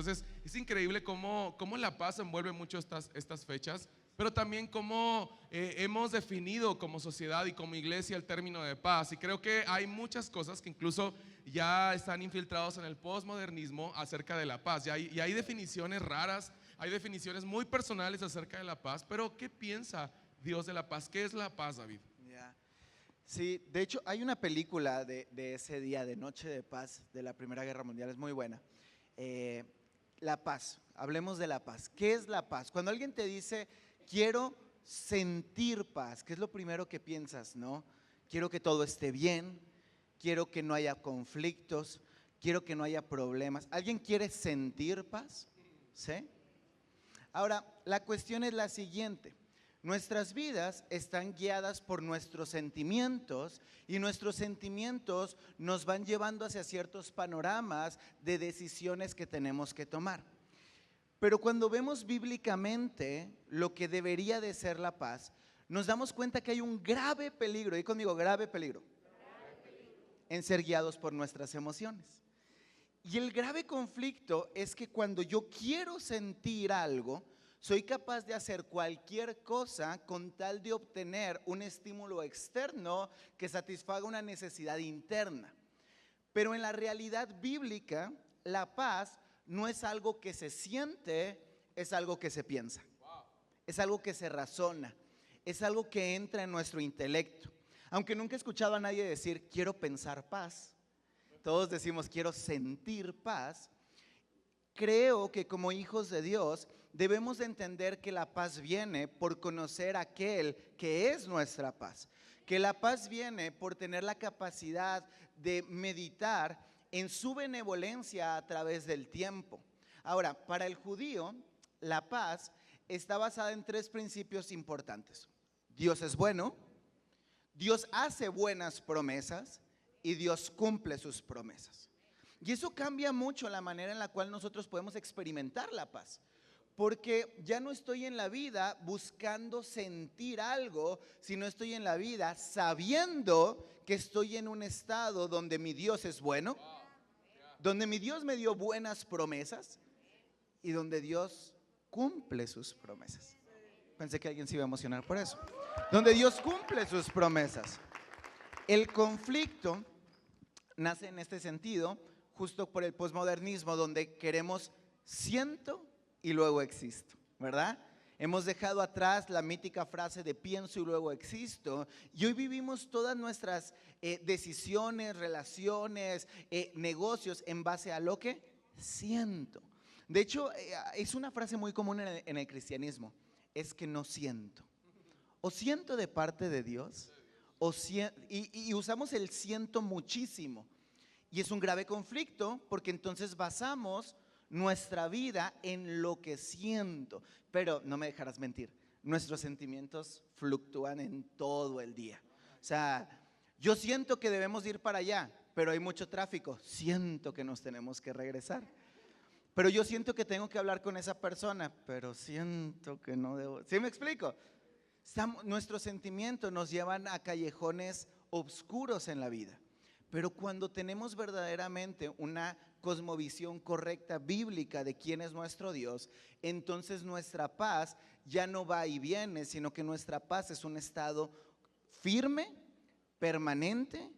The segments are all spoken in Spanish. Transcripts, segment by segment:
Entonces es increíble cómo la paz envuelve mucho estas fechas, pero también cómo hemos definido como sociedad y como iglesia el término de paz. Y creo que hay muchas cosas que incluso ya están infiltrados en el postmodernismo acerca de la paz. Y hay definiciones raras, hay definiciones muy personales acerca de la paz, pero ¿qué piensa Dios de la paz? ¿Qué es la paz, David? Ya. Sí, de hecho hay una película de ese día, de Noche de Paz, de la Primera Guerra Mundial, es muy buena. Eh, la paz, hablemos de la paz. ¿Qué es la paz? Cuando alguien te dice, quiero sentir paz, ¿qué es lo primero que piensas, no? Quiero que todo esté bien, quiero que no haya conflictos, quiero que no haya problemas. ¿Alguien quiere sentir paz? ¿Sí? Ahora, la cuestión es la siguiente. Nuestras vidas están guiadas por nuestros sentimientos y nuestros sentimientos nos van llevando hacia ciertos panoramas de decisiones que tenemos que tomar. Pero cuando vemos bíblicamente lo que debería de ser la paz, nos damos cuenta que hay un grave peligro, y conmigo, grave peligro, en ser guiados por nuestras emociones. Y el grave conflicto es que cuando yo quiero sentir algo, soy capaz de hacer cualquier cosa con tal de obtener un estímulo externo que satisfaga una necesidad interna. Pero en la realidad bíblica, la paz no es algo que se siente, es algo que se piensa. Es algo que se razona, es algo que entra en nuestro intelecto. Aunque nunca he escuchado a nadie decir, quiero pensar paz. Todos decimos, quiero sentir paz. Creo que como hijos de Dios debemos de entender que la paz viene por conocer a aquel que es nuestra paz. Que la paz viene por tener la capacidad de meditar en su benevolencia a través del tiempo. Ahora, para el judío, la paz está basada en tres principios importantes. Dios es bueno, Dios hace buenas promesas y Dios cumple sus promesas. Y eso cambia mucho la manera en la cual nosotros podemos experimentar la paz. Porque ya no estoy en la vida buscando sentir algo, sino estoy en la vida sabiendo que estoy en un estado donde mi Dios es bueno, donde mi Dios me dio buenas promesas y donde Dios cumple sus promesas. Pensé que alguien se iba a emocionar por eso. Donde Dios cumple sus promesas. El conflicto nace en este sentido, justo por el posmodernismo, donde queremos siento y luego existo, ¿verdad? Hemos dejado atrás la mítica frase de pienso y luego existo, y hoy vivimos todas nuestras decisiones, relaciones, negocios en base a lo que siento. De hecho, es una frase muy común en el cristianismo, es que no siento. O siento de parte de Dios, y usamos el siento muchísimo. Y es un grave conflicto porque entonces basamos nuestra vida en lo que siento. Pero no me dejarás mentir, nuestros sentimientos fluctúan en todo el día. O sea, yo siento que debemos ir para allá, pero hay mucho tráfico. Siento que nos tenemos que regresar. Pero yo siento que tengo que hablar con esa persona, pero siento que no debo. ¿Sí me explico? Nuestros sentimientos nos llevan a callejones oscuros en la vida. Pero cuando tenemos verdaderamente una cosmovisión correcta bíblica de quién es nuestro Dios, entonces nuestra paz ya no va y viene, sino que nuestra paz es un estado firme, permanente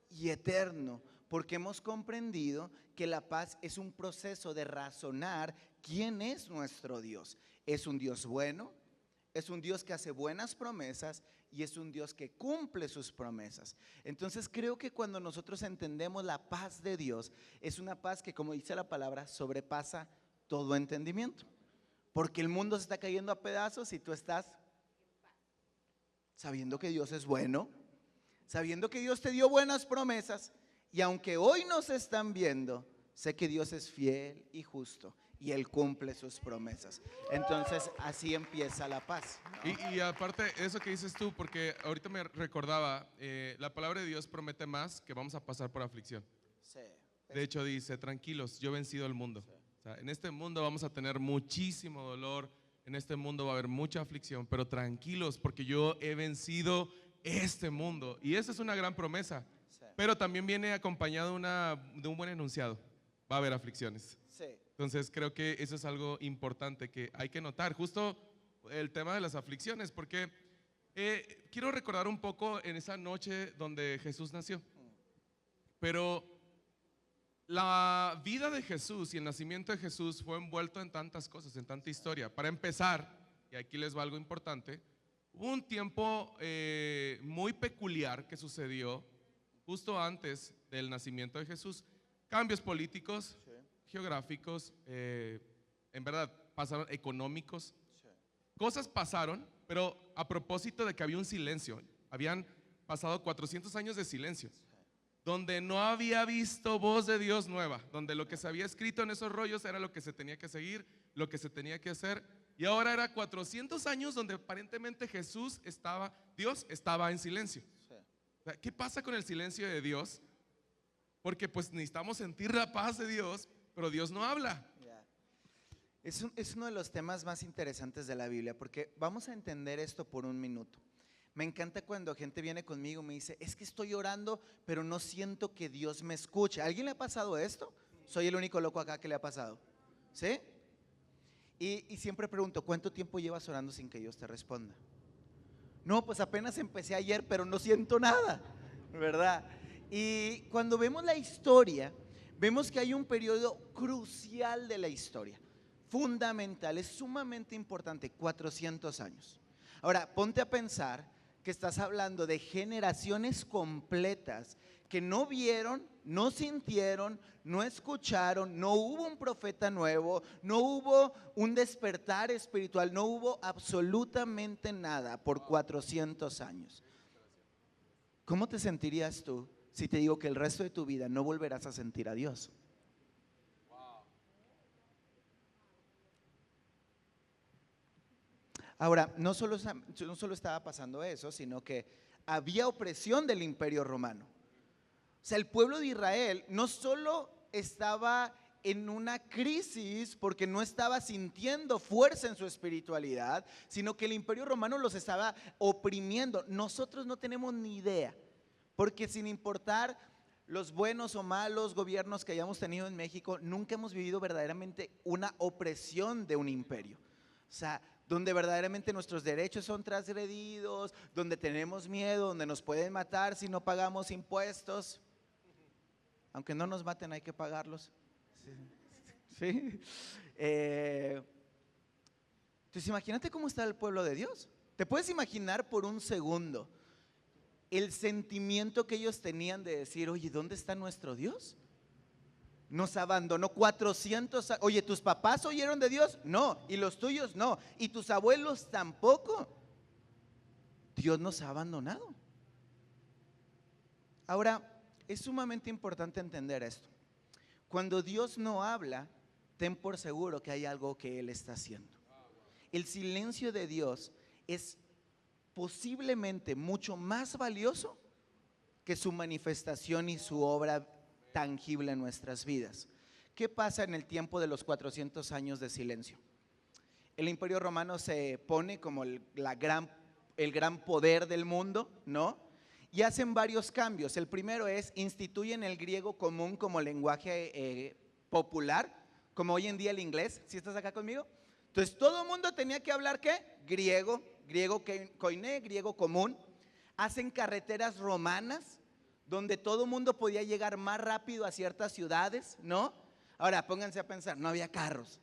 y eterno, porque hemos comprendido que la paz es un proceso de razonar quién es nuestro Dios. Es un Dios bueno, es un Dios que hace buenas promesas y es un Dios que cumple sus promesas. Entonces creo que cuando nosotros entendemos la paz de Dios, es una paz que, como dice la palabra, sobrepasa todo entendimiento. Porque el mundo se está cayendo a pedazos y tú estás sabiendo que Dios es bueno, sabiendo que Dios te dio buenas promesas, y aunque hoy no se están viendo, sé que Dios es fiel y justo y Él cumple sus promesas. Entonces así empieza la paz, ¿no? Y aparte, eso que dices tú, porque ahorita me recordaba, la palabra de Dios promete más que vamos a pasar por aflicción. Sí. De hecho dice, tranquilos, yo he vencido el mundo. Sí. O sea, en este mundo vamos a tener muchísimo dolor, en este mundo va a haber mucha aflicción, pero tranquilos porque yo he vencido este mundo. Y esa es una gran promesa, Sí. pero también viene acompañado de un buen enunciado. Va a haber aflicciones. Sí. Entonces creo que eso es algo importante que hay que notar, justo el tema de las aflicciones, porque quiero recordar un poco en esa noche donde Jesús nació, pero la vida de Jesús y el nacimiento de Jesús fue envuelto en tantas cosas, en tanta historia. Para empezar, y aquí les va algo importante, hubo un tiempo muy peculiar que sucedió justo antes del nacimiento de Jesús. Cambios políticos, geográficos, en verdad pasaron económicos, cosas pasaron, pero a propósito de que había un silencio, habían pasado 400 años de silencio, donde no había visto voz de Dios nueva, donde lo que se había escrito en esos rollos era lo que se tenía que seguir, lo que se tenía que hacer, y ahora era 400 años donde aparentemente Dios estaba en silencio. O sea, ¿qué pasa con el silencio de Dios? Porque pues necesitamos sentir la paz de Dios, pero Dios no habla. Es uno de los temas más interesantes de la Biblia, porque vamos a entender esto por un minuto. Me encanta cuando gente viene conmigo y me dice, es que estoy orando, pero no siento que Dios me escuche. ¿A alguien le ha pasado esto? Soy el único loco acá que le ha pasado, ¿sí? Y siempre pregunto, ¿cuánto tiempo llevas orando sin que Dios te responda? No, pues apenas empecé ayer, pero no siento nada, ¿verdad? Y cuando vemos la historia, vemos que hay un periodo crucial de la historia, fundamental, es sumamente importante, 400 años. Ahora, ponte a pensar que estás hablando de generaciones completas que no vieron, no sintieron, no escucharon, no hubo un profeta nuevo, no hubo un despertar espiritual, no hubo absolutamente nada por 400 años. ¿Cómo te sentirías tú si te digo que el resto de tu vida no volverás a sentir a Dios? Ahora, no solo estaba pasando eso, sino que había opresión del Imperio Romano. O sea, el pueblo de Israel no solo estaba en una crisis porque no estaba sintiendo fuerza en su espiritualidad, sino que el Imperio Romano los estaba oprimiendo. Nosotros no tenemos ni idea, porque sin importar los buenos o malos gobiernos que hayamos tenido en México, nunca hemos vivido verdaderamente una opresión de un imperio. O sea, donde verdaderamente nuestros derechos son transgredidos, donde tenemos miedo, donde nos pueden matar si no pagamos impuestos. Aunque no nos maten, hay que pagarlos. Sí. Entonces imagínate cómo está el pueblo de Dios. ¿Te puedes imaginar por un segundo el sentimiento que ellos tenían de decir, oye, ¿dónde está nuestro Dios? Nos abandonó 400 años. Oye, ¿tus papás oyeron de Dios? No. ¿Y los tuyos? No. ¿Y tus abuelos tampoco? Dios nos ha abandonado. Ahora, es sumamente importante entender esto. Cuando Dios no habla, ten por seguro que hay algo que Él está haciendo. El silencio de Dios es posiblemente mucho más valioso que su manifestación y su obra tangible en nuestras vidas. ¿Qué pasa en el tiempo de los 400 años de silencio? El Imperio Romano se pone como el gran poder del mundo, ¿no? Y hacen varios cambios. El primero es, instituyen el griego común como lenguaje popular, como hoy en día el inglés. ¿Sí estás acá conmigo? Entonces todo el mundo tenía que hablar ¿qué? Griego koiné, griego común. Hacen carreteras romanas donde todo el mundo podía llegar más rápido a ciertas ciudades, ¿no? Ahora pónganse a pensar, no había carros.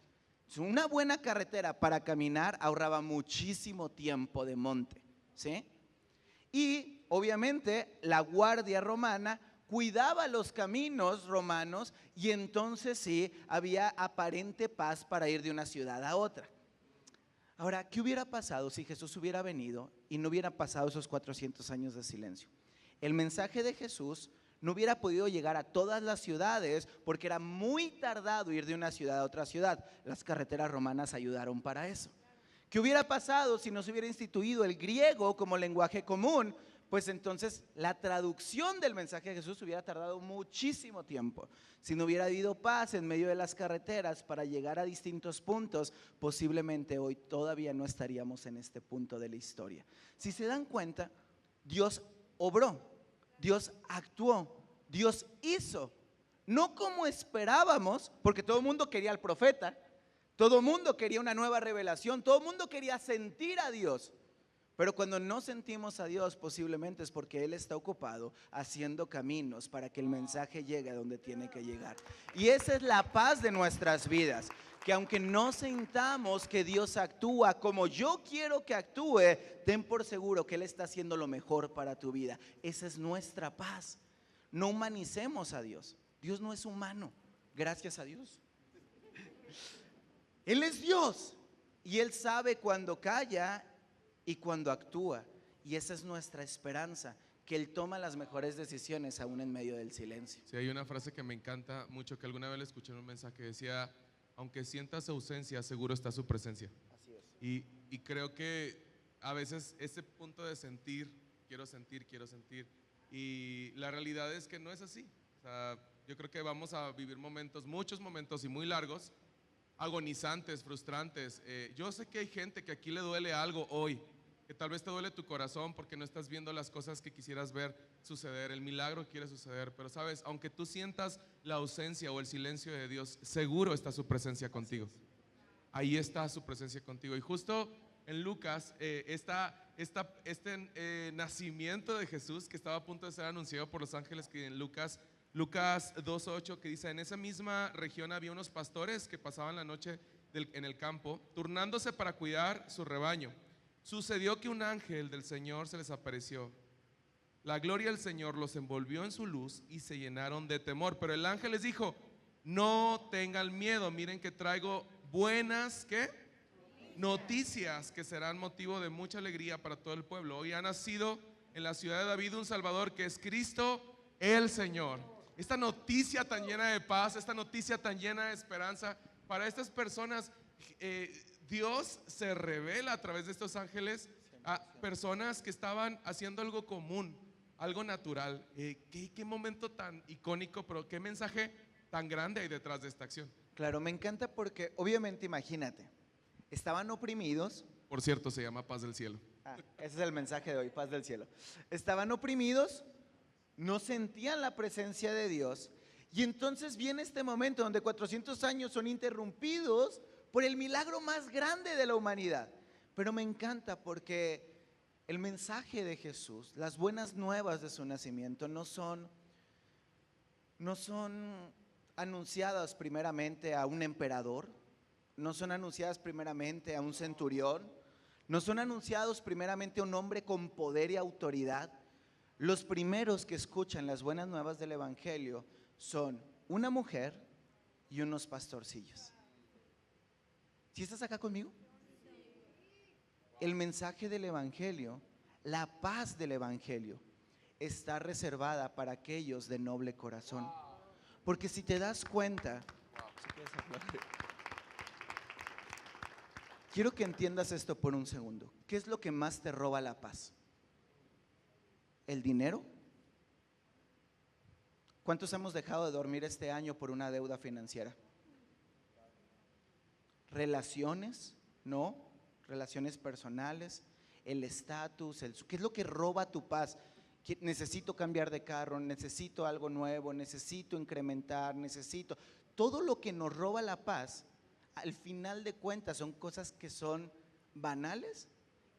Una buena carretera para caminar ahorraba muchísimo tiempo de monte, ¿sí? Y obviamente la guardia romana cuidaba los caminos romanos y entonces sí había aparente paz para ir de una ciudad a otra. Ahora, ¿qué hubiera pasado si Jesús hubiera venido y no hubiera pasado esos 400 años de silencio? El mensaje de Jesús no hubiera podido llegar a todas las ciudades porque era muy tardado ir de una ciudad a otra ciudad. Las carreteras romanas ayudaron para eso. ¿Qué hubiera pasado si no se hubiera instituido el griego como lenguaje común? Pues entonces la traducción del mensaje de Jesús hubiera tardado muchísimo tiempo. Si no hubiera habido paz en medio de las carreteras para llegar a distintos puntos, posiblemente hoy todavía no estaríamos en este punto de la historia. Si se dan cuenta, Dios obró, Dios actuó, Dios hizo no como esperábamos, porque todo el mundo quería al profeta, todo el mundo quería una nueva revelación, todo el mundo quería sentir a Dios. Pero cuando no sentimos a Dios, posiblemente es porque Él está ocupado haciendo caminos para que el mensaje llegue a donde tiene que llegar. Y esa es la paz de nuestras vidas, que aunque no sintamos que Dios actúa como yo quiero que actúe, ten por seguro que Él está haciendo lo mejor para tu vida. Esa es nuestra paz. No humanicemos a Dios. Dios no es humano, gracias a Dios. Él es Dios y Él sabe cuando calla y cuando actúa, y esa es nuestra esperanza, que Él toma las mejores decisiones aún en medio del silencio. Sí, hay una frase que me encanta mucho, que alguna vez le escuché en un mensaje que decía: aunque sientas ausencia, seguro está su presencia. Así es. Y creo que a veces ese punto de sentir, quiero sentir, y la realidad es que no es así. O sea, yo creo que vamos a vivir momentos, muchos momentos y muy largos, agonizantes, frustrantes. Yo sé que hay gente que aquí le duele algo hoy, que tal vez te duele tu corazón porque no estás viendo las cosas que quisieras ver suceder, el milagro que quiere suceder, pero sabes, aunque tú sientas la ausencia o el silencio de Dios, seguro está su presencia contigo. Ahí está su presencia contigo. Y justo en Lucas, este nacimiento de Jesús que estaba a punto de ser anunciado por los ángeles, que en Lucas 2:8, que dice: en esa misma región había unos pastores que pasaban la noche en el campo, turnándose para cuidar su rebaño. Sucedió que un ángel del Señor se les apareció. La gloria del Señor los envolvió en su luz y se llenaron de temor. Pero el ángel les dijo: no tengan miedo, miren que traigo buenas, ¿qué? Noticias que serán motivo de mucha alegría para todo el pueblo. Hoy ha nacido en la ciudad de David un Salvador, que es Cristo el Señor. Esta noticia tan llena de paz, esta noticia tan llena de esperanza para estas personas, Dios se revela a través de estos ángeles a personas que estaban haciendo algo común, algo natural. Qué momento tan icónico, pero qué mensaje tan grande hay detrás de esta acción. Claro, me encanta porque obviamente imagínate, estaban oprimidos. Por cierto, se llama Paz del Cielo. Ese es el mensaje de hoy, paz del cielo. Estaban oprimidos, no sentían la presencia de Dios, y entonces viene este momento donde 400 años son interrumpidos por el milagro más grande de la humanidad. Pero me encanta porque el mensaje de Jesús, las buenas nuevas de su nacimiento, no son anunciadas primeramente a un emperador, no son anunciadas primeramente a un centurión, no son anunciados primeramente a un hombre con poder y autoridad. Los primeros que escuchan las buenas nuevas del Evangelio son una mujer y unos pastorcillos. ¿Sí estás acá conmigo? El mensaje del Evangelio, la paz del Evangelio, está reservada para aquellos de noble corazón. Porque si te das cuenta, quiero que entiendas esto por un segundo. ¿Qué es lo que más te roba la paz? ¿El dinero? ¿Cuántos hemos dejado de dormir este año por una deuda financiera? ¿Relaciones? No. Relaciones personales, el estatus, ¿qué es lo que roba tu paz? Necesito cambiar de carro, necesito algo nuevo, necesito incrementar, todo lo que nos roba la paz, al final de cuentas son cosas que son banales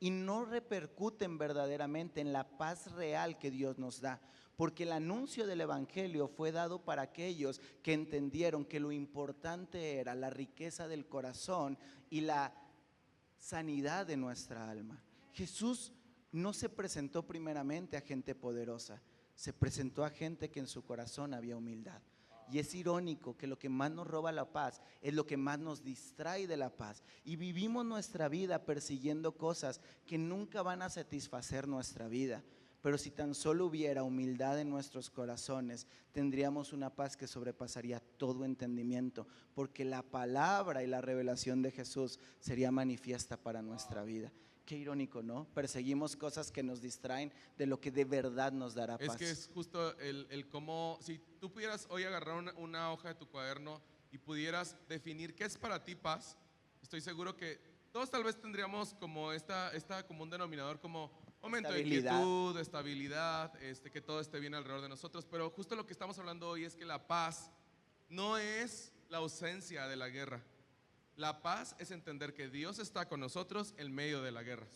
y no repercuten verdaderamente en la paz real que Dios nos da, porque el anuncio del Evangelio fue dado para aquellos que entendieron que lo importante era la riqueza del corazón y la sanidad de nuestra alma. Jesús no se presentó primeramente a gente poderosa, se presentó a gente que en su corazón había humildad. Y es irónico que lo que más nos roba la paz es lo que más nos distrae de la paz. Y vivimos nuestra vida persiguiendo cosas que nunca van a satisfacer nuestra vida. Pero si tan solo hubiera humildad en nuestros corazones, tendríamos una paz que sobrepasaría todo entendimiento, porque la palabra y la revelación de Jesús sería manifiesta para nuestra vida. Qué irónico, ¿no? Perseguimos cosas que nos distraen de lo que de verdad nos dará paz. Es que es justo el cómo, si tú pudieras hoy agarrar una hoja de tu cuaderno y pudieras definir qué es para ti paz, estoy seguro que todos tal vez tendríamos como esta como un denominador, como momento de quietud, estabilidad, que todo esté bien alrededor de nosotros. Pero justo lo que estamos hablando hoy es que la paz no es la ausencia de la guerra. La paz es entender que Dios está con nosotros en medio de la guerra.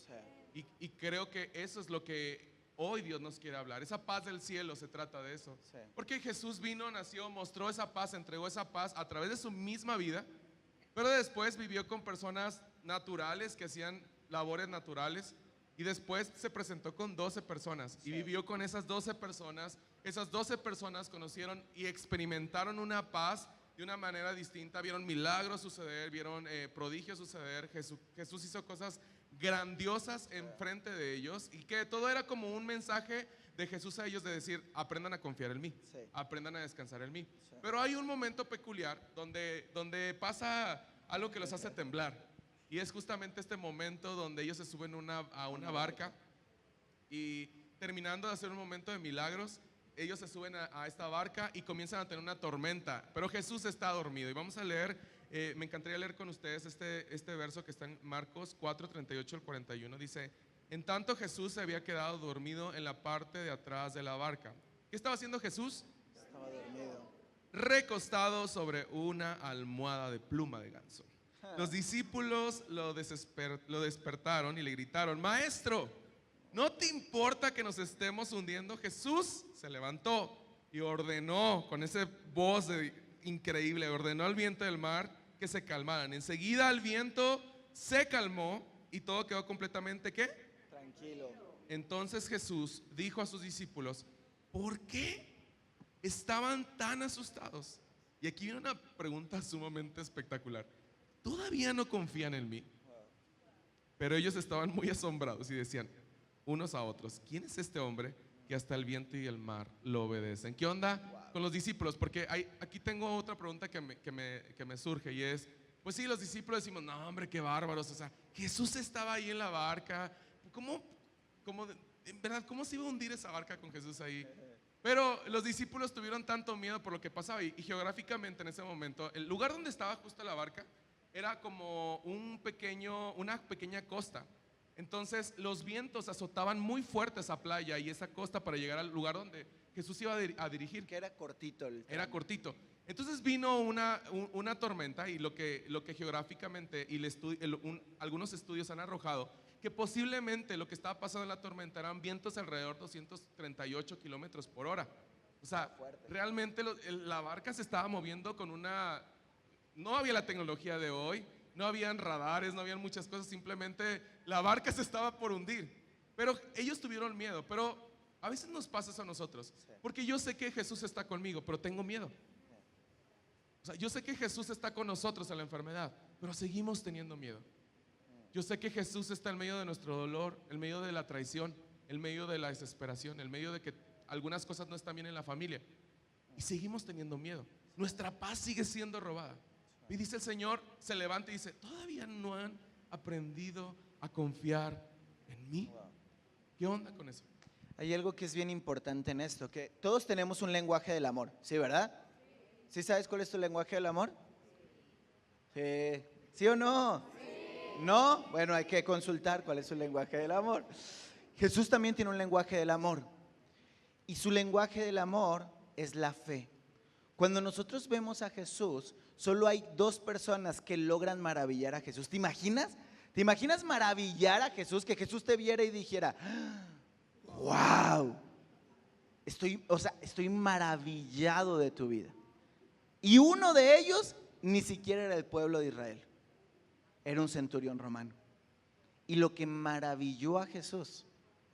Y creo que eso es lo que hoy Dios nos quiere hablar. Esa paz del cielo se trata de eso. Sí. Porque Jesús vino, nació, mostró esa paz, entregó esa paz a través de su misma vida, pero después vivió con personas naturales que hacían labores naturales y después se presentó con 12 personas y vivió con esas 12 personas. Esas 12 personas conocieron y experimentaron una paz de una manera distinta, vieron milagros suceder, vieron prodigios suceder. Jesús hizo cosas grandiosas enfrente de ellos y que todo era como un mensaje de Jesús a ellos de decir: aprendan a confiar en mí, Sí. aprendan a descansar en mí. Sí. Pero hay un momento peculiar donde pasa algo que los hace temblar, y es justamente este momento donde ellos se suben a una barca y, terminando de hacer un momento de milagros, ellos se suben a esta barca y comienzan a tener una tormenta, pero Jesús está dormido. Y vamos a leer, me encantaría leer con ustedes este verso que está en Marcos 4, 38 al 41. Dice: en tanto Jesús se había quedado dormido en la parte de atrás de la barca. ¿Qué estaba haciendo Jesús? Estaba dormido. Recostado sobre una almohada de pluma de ganso. Los discípulos lo despertaron y le gritaron: maestro, ¿no te importa que nos estemos hundiendo? Jesús se levantó y ordenó, con esa voz increíble, ordenó al viento del mar que se calmaran. Enseguida el viento se calmó y todo quedó completamente, ¿qué? Tranquilo. Entonces Jesús dijo a sus discípulos: ¿por qué estaban tan asustados? Y aquí viene una pregunta sumamente espectacular. ¿Todavía no confían en mí? Pero ellos estaban muy asombrados y decían unos a otros: ¿quién es este hombre que hasta el viento y el mar lo obedecen? ¿Qué onda con los discípulos? Porque aquí tengo otra pregunta que me surge, y es: pues sí, los discípulos decimos: no, hombre, qué bárbaros. O sea, Jesús estaba ahí en la barca. En verdad, ¿cómo se iba a hundir esa barca con Jesús ahí? Pero los discípulos tuvieron tanto miedo por lo que pasaba, y geográficamente en ese momento, el lugar donde estaba justo la barca era como una pequeña costa. Entonces los vientos azotaban muy fuerte esa playa y esa costa para llegar al lugar donde Jesús iba a dirigir. Que era cortito el Era tramo. cortito. Entonces vino una tormenta, y lo que geográficamente y algunos estudios han arrojado, que posiblemente lo que estaba pasando en la tormenta eran vientos alrededor de 238 kilómetros por hora. O sea, Fuerte. realmente la barca se estaba moviendo con no había la tecnología de hoy, no habían radares, no habían muchas cosas, simplemente la barca se estaba por hundir. Pero ellos tuvieron miedo. Pero a veces nos pasa eso a nosotros, porque yo sé que Jesús está conmigo, pero tengo miedo. O sea, yo sé que Jesús está con nosotros en la enfermedad, pero seguimos teniendo miedo. Yo sé que Jesús está en medio de nuestro dolor, en medio de la traición, en medio de la desesperación, en medio de que algunas cosas no están bien en la familia, y seguimos teniendo miedo. Nuestra paz sigue siendo robada. Y dice el Señor, se levanta y dice: ¿todavía no han aprendido a confiar en mí? ¿Qué onda con eso? Hay algo que es bien importante en esto, que todos tenemos un lenguaje del amor, ¿sí, verdad? ¿Sí sabes cuál es tu lenguaje del amor? Sí. ¿Sí o no? ¿No? Bueno, hay que consultar cuál es su lenguaje del amor. Jesús también tiene un lenguaje del amor, y su lenguaje del amor es la fe. Cuando nosotros vemos a Jesús, solo hay dos personas que logran maravillar a Jesús. ¿Te imaginas? ¿Te imaginas maravillar a Jesús? Que Jesús te viera y dijera: wow, estoy maravillado de tu vida. Y uno de ellos ni siquiera era el pueblo de Israel, era un centurión romano. Y lo que maravilló a Jesús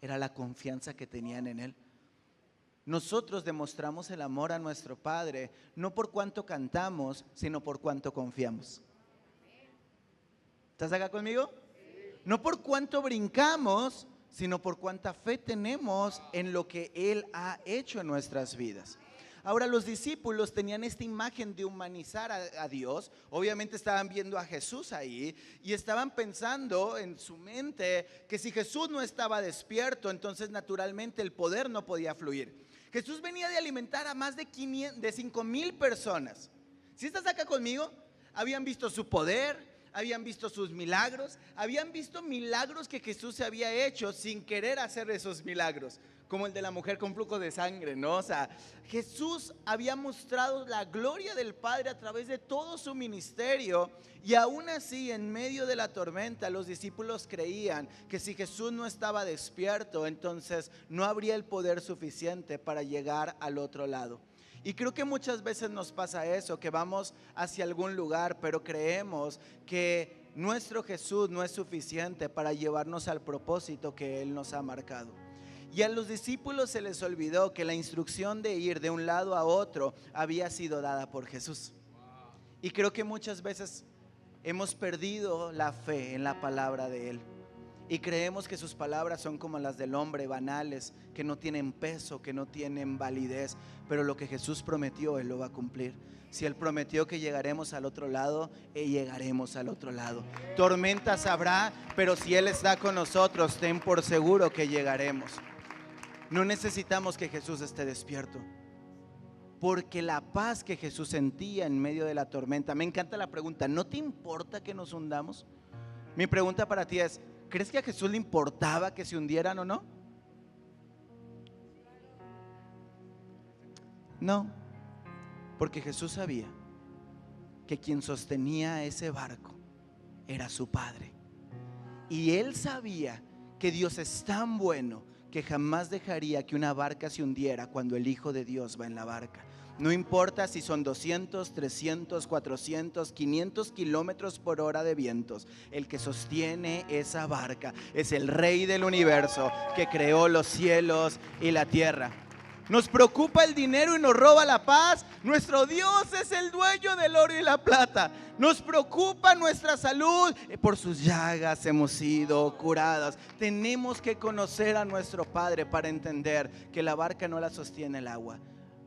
era la confianza que tenían en él. Nosotros demostramos el amor a nuestro Padre no por cuánto cantamos, sino por cuánto confiamos. ¿Estás acá conmigo? No por cuánto brincamos, sino por cuánta fe tenemos en lo que Él ha hecho en nuestras vidas. Ahora, los discípulos tenían esta imagen de humanizar a Dios. Obviamente estaban viendo a Jesús ahí y estaban pensando en su mente que si Jesús no estaba despierto, entonces naturalmente el poder no podía fluir. Jesús venía de alimentar a más de 5,000 personas. Si estás acá conmigo, habían visto su poder, habían visto sus milagros, habían visto milagros que Jesús se había hecho sin querer hacer esos milagros, como el de la mujer con flujo de sangre, ¿no? O sea, Jesús había mostrado la gloria del Padre a través de todo su ministerio, y aún así, en medio de la tormenta, los discípulos creían que si Jesús no estaba despierto, entonces no habría el poder suficiente para llegar al otro lado. Y creo que muchas veces nos pasa eso, que vamos hacia algún lugar, pero creemos que nuestro Jesús no es suficiente para llevarnos al propósito que Él nos ha marcado. Y a los discípulos se les olvidó que la instrucción de ir de un lado a otro había sido dada por Jesús. Y creo que muchas veces hemos perdido la fe en la palabra de Él. Y creemos que sus palabras son como las del hombre, banales, que no tienen peso, que no tienen validez. Pero lo que Jesús prometió, Él lo va a cumplir. Si Él prometió que llegaremos al otro lado, llegaremos al otro lado. Tormentas habrá, pero si Él está con nosotros, ten por seguro que llegaremos. No necesitamos que Jesús esté despierto, porque la paz que Jesús sentía en medio de la tormenta. Me encanta la pregunta: ¿no te importa que nos hundamos? Mi pregunta para ti es: ¿crees que a Jesús le importaba que se hundieran o no? No, porque Jesús sabía que quien sostenía ese barco era su Padre. Y Él sabía que Dios es tan bueno que jamás dejaría que una barca se hundiera cuando el Hijo de Dios va en la barca. No importa si son 200, 300, 400, 500 kilómetros por hora de vientos. El que sostiene esa barca es el Rey del universo, que creó los cielos y la tierra. Nos preocupa el dinero y nos roba la paz. Nuestro Dios es el dueño del oro y la plata. Nos preocupa nuestra salud. Por sus llagas hemos sido curadas. Tenemos que conocer a nuestro Padre para entender que la barca no la sostiene el agua.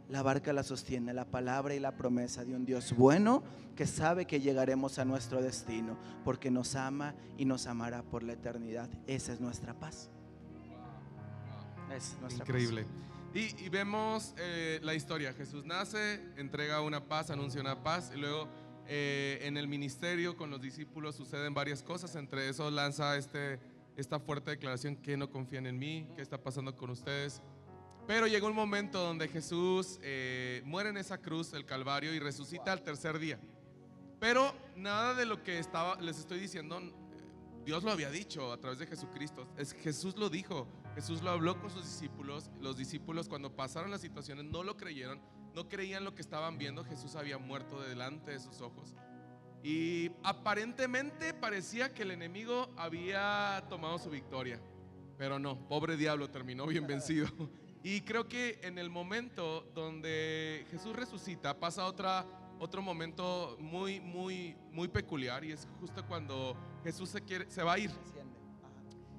La barca la sostiene la palabra y la promesa de un Dios bueno, que sabe que llegaremos a nuestro destino, porque nos ama y nos amará por la eternidad. Esa es nuestra paz. Es nuestra increíble paz. Y vemos la historia. Jesús nace, entrega una paz, anuncia una paz, y luego en el ministerio con los discípulos suceden varias cosas. Entre eso lanza esta fuerte declaración: que no confían en mí, qué está pasando con ustedes. Pero llegó un momento donde Jesús muere en esa cruz, el Calvario, y resucita al tercer día. Pero nada de lo que les estoy diciendo, Dios lo había dicho a través de Jesucristo. Jesús lo dijo, Jesús lo habló con sus discípulos. Los discípulos, cuando pasaron las situaciones, no lo creyeron, no creían lo que estaban viendo. Jesús había muerto delante de sus ojos. Y aparentemente parecía que el enemigo había tomado su victoria, pero no, pobre diablo, terminó bien vencido. Y creo que en el momento donde Jesús resucita pasa otro momento muy peculiar, y es justo cuando Jesús se va a ir.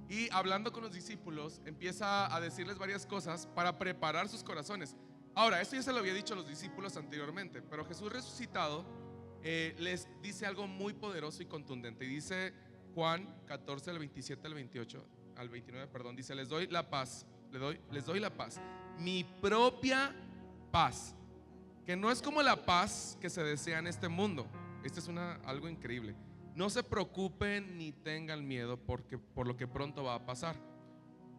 Y hablando con los discípulos, empieza a decirles varias cosas para preparar sus corazones. Ahora, esto ya se lo había dicho a los discípulos anteriormente, pero Jesús resucitado les dice algo muy poderoso y contundente. Y dice Juan 14, al 27, al 28, al 29, perdón, dice: les doy la paz, les doy la paz, mi propia paz, que no es como la paz que se desea en este mundo. Esto es algo increíble. No se preocupen ni tengan miedo por lo que pronto va a pasar.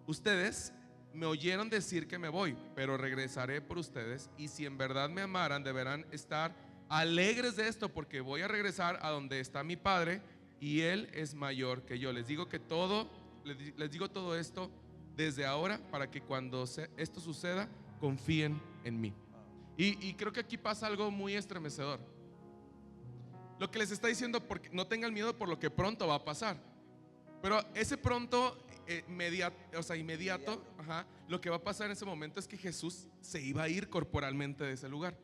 Ustedes me oyeron decir que me voy, pero regresaré por ustedes, y si en verdad me amaran, deberán estar alegres de esto, porque voy a regresar a donde está mi Padre, y Él es mayor que yo. Les digo todo esto desde ahora, para que cuando esto suceda, confíen en mí. Y creo que aquí pasa algo muy estremecedor. Lo que les está diciendo: porque no tengan miedo por lo que pronto va a pasar. Pero ese pronto inmediato, lo que va a pasar en ese momento es que Jesús se iba a ir corporalmente de ese lugar.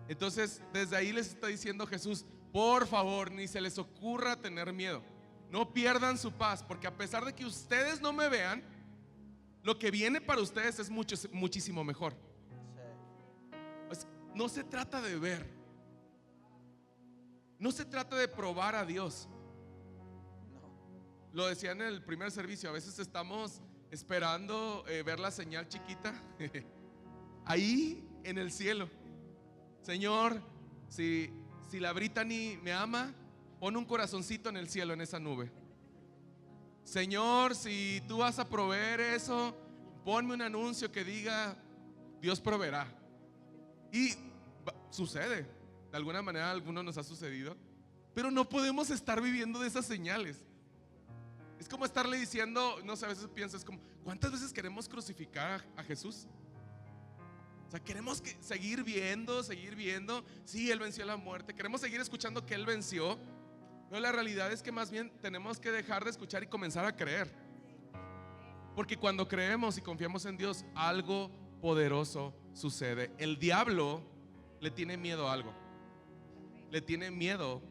Entonces desde ahí les está diciendo Jesús: por favor, ni se les ocurra tener miedo, no pierdan su paz, porque a pesar de que ustedes no me vean, lo que viene para ustedes es muchísimo mejor. Pues no se trata de ver, no se trata de probar a Dios. Lo decía en el primer servicio, a veces estamos esperando ver la señal chiquita ahí en el cielo. Señor, si la Brittany me ama, pon un corazoncito en el cielo, en esa nube. Señor, si tú vas a proveer eso, ponme un anuncio que diga Dios proveerá. Y sucede, de alguna manera a algunos nos ha sucedido, pero no podemos estar viviendo de esas señales. Es como estarle diciendo, no sé, a veces pienso, es como, ¿cuántas veces queremos crucificar a Jesús? O sea, queremos seguir viendo, sí, Él venció la muerte, queremos seguir escuchando que Él venció, pero la realidad es que más bien tenemos que dejar de escuchar y comenzar a creer. Porque cuando creemos y confiamos en Dios, algo poderoso sucede. El diablo le tiene miedo a algo. Le tiene miedo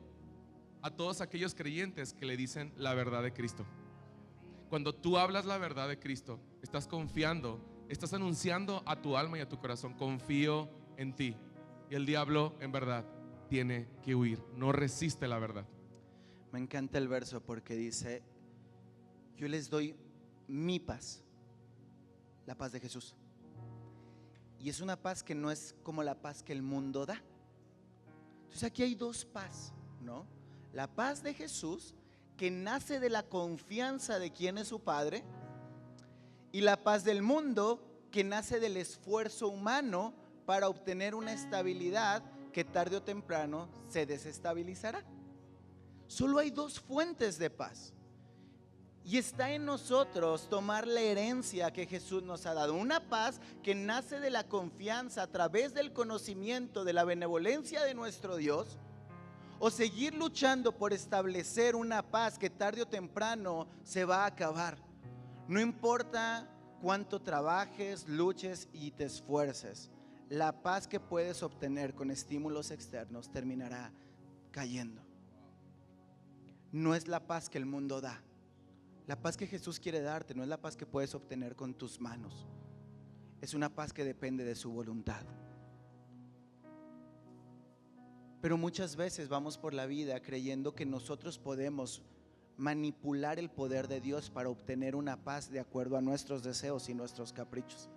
a todos aquellos creyentes que le dicen la verdad de Cristo. Cuando tú hablas la verdad de Cristo, estás confiando, estás anunciando a tu alma y a tu corazón: confío en ti. Y el diablo, en verdad, tiene que huir. No resiste la verdad. Me encanta el verso porque dice: yo les doy mi paz, la paz de Jesús. Y es una paz que no es como la paz que el mundo da. Entonces aquí hay dos paz, ¿no? La paz de Jesús, que nace de la confianza de quién es su Padre, y la paz del mundo, que nace del esfuerzo humano para obtener una estabilidad que tarde o temprano se desestabilizará. Solo hay dos fuentes de paz, y está en nosotros tomar la herencia que Jesús nos ha dado. Una paz que nace de la confianza a través del conocimiento de la benevolencia de nuestro Dios, o seguir luchando por establecer una paz que tarde o temprano se va a acabar. No importa cuánto trabajes, luches y te esfuerces, la paz que puedes obtener con estímulos externos terminará cayendo. No es la paz que el mundo da. La paz que Jesús quiere darte no es la paz que puedes obtener con tus manos. Es una paz que depende de su voluntad. Pero muchas veces vamos por la vida creyendo que nosotros podemos manipular el poder de Dios para obtener una paz de acuerdo a nuestros deseos y nuestros caprichos.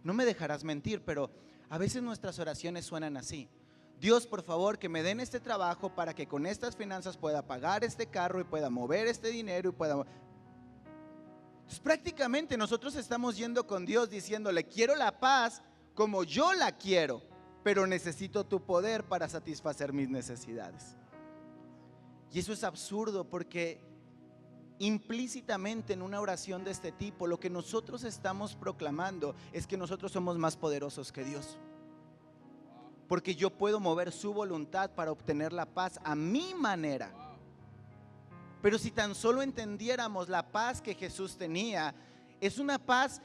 No me dejarás mentir, pero a veces nuestras oraciones suenan así: Dios, por favor, que me den este trabajo para que con estas finanzas pueda pagar este carro y pueda mover este dinero y pueda... Entonces, prácticamente nosotros estamos yendo con Dios diciéndole: quiero la paz como yo la quiero, pero necesito tu poder para satisfacer mis necesidades. Y eso es absurdo, porque implícitamente en una oración de este tipo lo que nosotros estamos proclamando es que nosotros somos más poderosos que Dios, porque yo puedo mover su voluntad para obtener la paz a mi manera. Pero si tan solo entendiéramos la paz que Jesús tenía, es una paz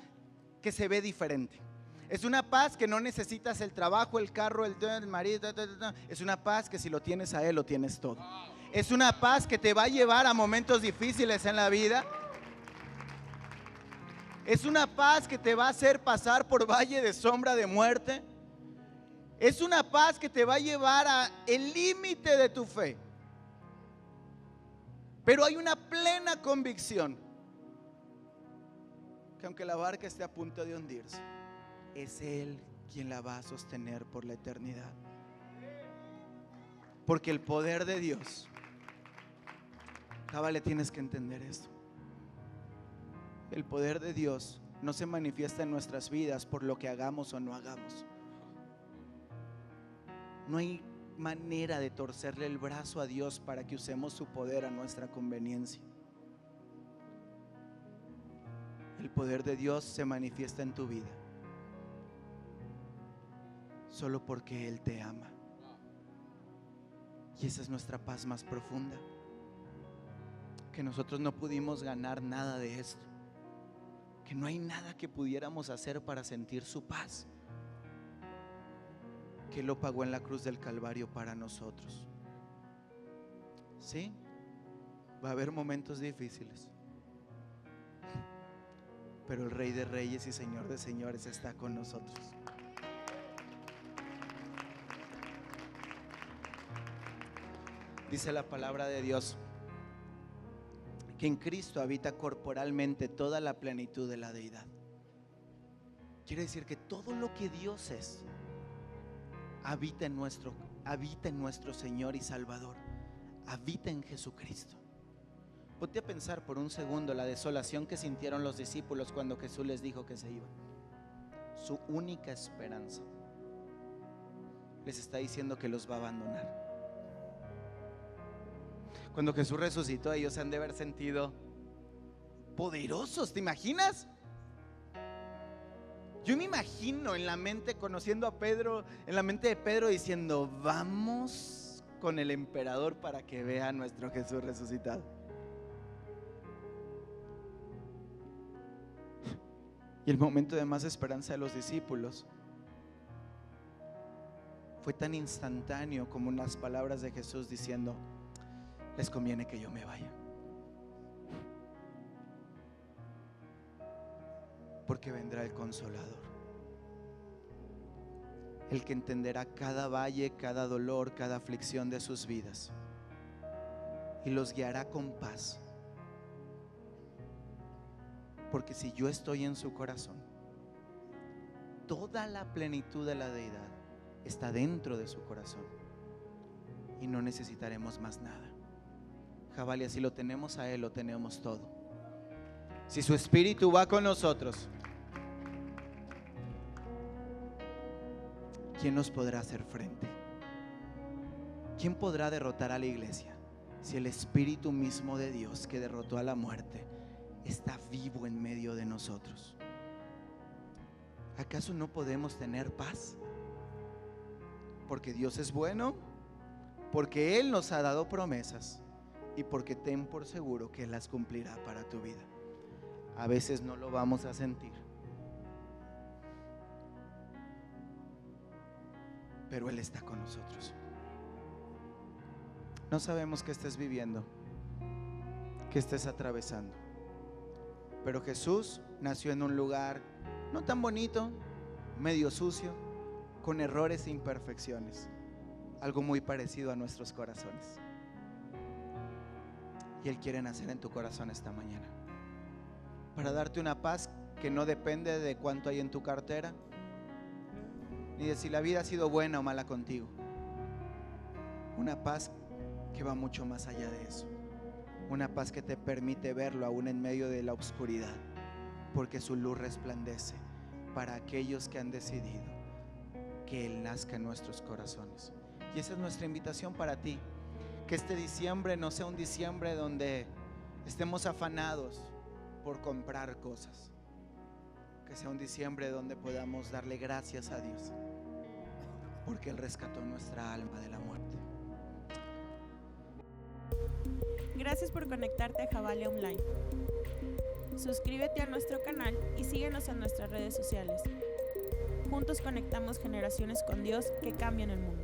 que se ve diferente. Es una paz que no necesitas el trabajo, el carro, el marido. Es una paz que si lo tienes a Él, lo tienes todo. Es una paz que te va a llevar a momentos difíciles en la vida. Es una paz que te va a hacer pasar por valle de sombra de muerte. Es una paz que te va a llevar al límite de tu fe. Pero hay una plena convicción que aunque la barca esté a punto de hundirse, es Él quien la va a sostener por la eternidad. Porque el poder de Dios, cabal, le tienes que entender esto. El poder de Dios no se manifiesta en nuestras vidas por lo que hagamos o no hagamos. No hay manera de torcerle el brazo a Dios para que usemos su poder a nuestra conveniencia. El poder de Dios se manifiesta en tu vida solo porque Él te ama. Y esa es nuestra paz más profunda, que nosotros no pudimos ganar nada de esto, que no hay nada que pudiéramos hacer para sentir su paz, que Él lo pagó en la cruz del Calvario para nosotros. Sí, va a haber momentos difíciles, pero el Rey de Reyes y Señor de Señores está con nosotros. Dice la palabra de Dios que en Cristo habita corporalmente toda la plenitud de la deidad. Quiere decir que todo lo que Dios es habita en nuestro Señor y Salvador. habita en Jesucristo. Ponte a pensar por un segundo la desolación que sintieron los discípulos cuando Jesús les dijo que se iban. Su única esperanza. Les está diciendo que los va a abandonar. Cuando Jesús resucitó, ellos han de haber sentido poderosos, ¿te imaginas? Yo me imagino en la mente, conociendo a Pedro, en la mente de Pedro diciendo: vamos con el emperador para que vea a nuestro Jesús resucitado. Y el momento de más esperanza de los discípulos fue tan instantáneo como unas palabras de Jesús diciendo: les conviene que yo me vaya, porque vendrá el Consolador, el que entenderá cada valle, cada dolor, cada aflicción de sus vidas y los guiará con paz. Porque si yo estoy en su corazón, toda la plenitud de la deidad está dentro de su corazón y no necesitaremos más nada. Javalia, si lo tenemos a Él, lo tenemos todo. Si su Espíritu va con nosotros, ¿quién nos podrá hacer frente? ¿Quién podrá derrotar a la iglesia si el Espíritu mismo de Dios, que derrotó a la muerte, está vivo en medio de nosotros? ¿Acaso no podemos tener paz? Porque Dios es bueno, porque Él nos ha dado promesas y porque ten por seguro que Él las cumplirá para tu vida. A veces no lo vamos a sentir, pero Él está con nosotros. No sabemos qué estés viviendo, qué estés atravesando, pero Jesús nació en un lugar no tan bonito, medio sucio, con errores e imperfecciones, algo muy parecido a nuestros corazones. Y Él quiere nacer en tu corazón esta mañana, para darte una paz que no depende de cuánto hay en tu cartera, ni de si la vida ha sido buena o mala contigo. Una paz que va mucho más allá de eso. Una paz que te permite verlo aún en medio de la oscuridad, porque su luz resplandece para aquellos que han decidido que Él nazca en nuestros corazones. Y esa es nuestra invitación para ti. Que este diciembre no sea un diciembre donde estemos afanados por comprar cosas. Que sea un diciembre donde podamos darle gracias a Dios, porque Él rescató nuestra alma de la muerte. Gracias por conectarte a Javalia Online. Suscríbete a nuestro canal y síguenos en nuestras redes sociales. Juntos conectamos generaciones con Dios que cambian el mundo.